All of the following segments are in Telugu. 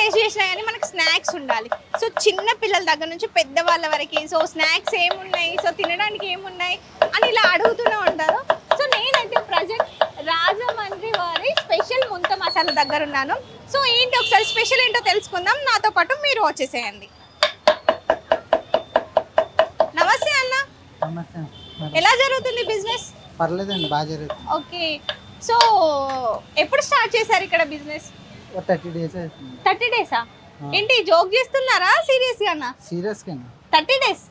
టేస్ట్ చేసినా కానీ మనకు స్నాక్స్ ఉండాలి. సో చిన్న పిల్లల దగ్గర నుంచి పెద్దవాళ్ళ వరకు సో స్నాక్స్ ఏమున్నాయి, సో తినడానికి ఏమున్నాయి అని ఇలా అడుగుతూనే ఉంటారు. సో నేనైతే ప్రజెంట్ రాజమండ్రి వారి స్పెషల్ ముంత మసాలా దగ్గర ఉన్నాను. సో ఏంటి ఒకసారి స్పెషల్ ఏంటో తెలుసుకుందాం, నాతో పాటు మీరు వచ్చేసేయండి. నమస్తే అన్న. నమస్తే. ఎలా జరుగుతుంది బిజినెస్? పర్లేదండి, బాగా జరుగుతుంది. ఓకే, సో ఎప్పుడు స్టార్ట్ చేశారు ఇక్కడ బిజినెస్? 30 days అవుతుంది. 30 days-ఆ? ఏంటి జోక్ చేస్తున్నారా సీరియస్ గా? సీరియస్ గా 30 days.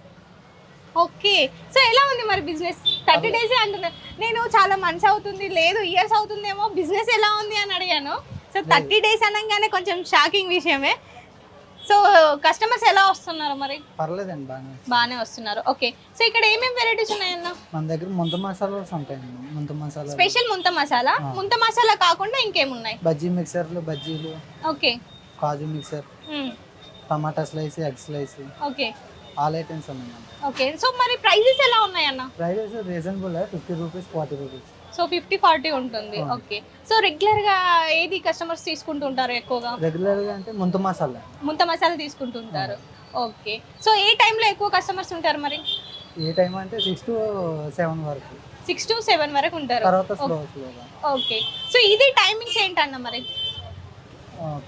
ఓకే, సో ఎలా ఉంది మరి బిజినెస్? 30 days అంటున్నారు. నేను చాలా మంత్స్ అవుతుంది, లేదు ఇయర్స్ అవుతుందేమో, బిజినెస్ ఎలా ఉంది అని అడిగాను. సో 30 days అనగానే కొంచెం షాకింగ్ విషయమే. సో కస్టమర్స్ ఎలా వస్తున్నారు మరి? పర్లేదండి, బాగానే వస్తున్నారు. ఓకే, సో ఇక్కడ ఏమేమి వెరైటీస్ ఉన్నాయన్న? మన దగ్గర ముంత మసాలాస్ ఉంటాయండి. ముంత మసాలా స్పెషల్ ముంత మసాలా. ముంత మసాలా కాకుండా ఇంకేమున్నాయి? బజ్జీ మిక్సర్లు, బజ్జీలు, ఓకే, కాజు mixer, tomato slice, egg slice, okay, all items ఉన్నాయి. ఓకే, సో మరి ప్రైజెస్ ఎలా ఉన్నాయన్న? Prices reasonable, 50 rupees, 40 rupees. So 50-40 ఉంటుంది. ఓకే, సో రెగ్యులర్ గా ఏది కస్టమర్స్ తీసుకుంటుంటారు ఎక్కువగా? రెగ్యులర్ గా అంటే ముంత మసాలా తీసుకుంటుంటారు. ఓకే, సో ఏ టైంలో ఎక్కువ కస్టమర్స్ ఉంటారు మరి? ఏ టైం అంటే 6 to 7 వరకు. 6 to 7 వరకు ఉంటారు. తర్వాత స్లోగా. ఓకే, సో ఇది టైమింగ్స్ ఏంటన్న మరి?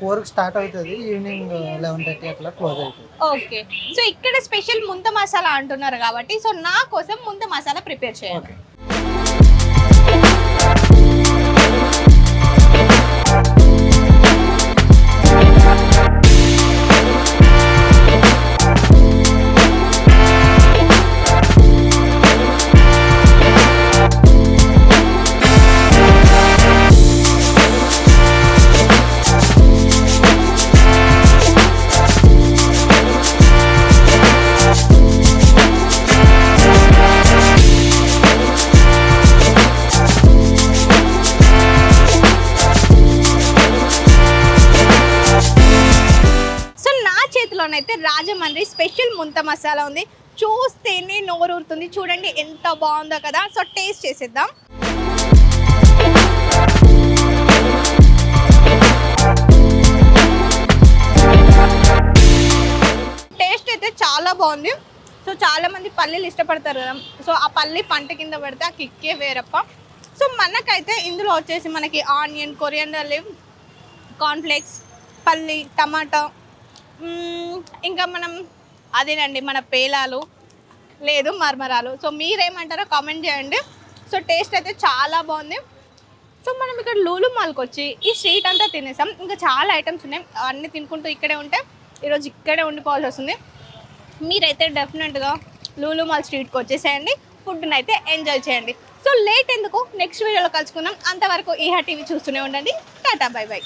4 స్టార్ట్ అవుతుంది, ఈవినింగ్ 11:30 అట్లా క్లోజ్ అవుతుంది. ఓకే, సో ఇక్కడ స్పెషల్ ముంత మసాలా అంటున్నారు కాబట్టి సో నా కోసం ముంత మసాలా ప్రిపేర్ చేయండి. అయితే రాజమండ్రి స్పెషల్ ముంత మసాలా ఉంది. చూస్తేనే నోరూరుతుంది. చూడండి ఎంత బాగుందో కదా. సో టేస్ట్ చేసేద్దాం. టేస్ట్ అయితే చాలా బాగుంది. సో చాలా మంది పల్లీలు ఇష్టపడతారు కదా, సో ఆ పల్లి పంట కింద పెడితే ఆ కిక్కే వేరప్ప. సో మనకైతే ఇందులో వచ్చేసి మనకి ఆనియన్, కొరియాండర్ లీవ్, కార్న్ఫ్లేక్స్, పల్లి, టమాటా, ఇంకా మనం అదేనండి మన పేలాలు లేదు మర్మరాలు. సో మీరేమంటారో కామెంట్ చేయండి. సో టేస్ట్ అయితే చాలా బాగుంది. సో మనం ఇక్కడ లూలు మాల్కి వచ్చి ఈ స్ట్రీట్ అంతా తినేసాం. ఇంకా చాలా ఐటమ్స్ ఉన్నాయి, అన్నీ తినుకుంటూ ఇక్కడే ఉంటే ఈరోజు ఇక్కడే ఉండిపోవాల్సి వస్తుంది. మీరైతే డెఫినెట్గా లూలు మాల్ స్ట్రీట్కి వచ్చేసేయండి, ఫుడ్ని అయితే ఎంజాయ్ చేయండి. సో లేట్ ఎందుకు, నెక్స్ట్ వీడియోలో కలుసుకుందాం. అంతవరకు ఈహా టీవీ చూస్తూనే ఉండండి. Tata, by by.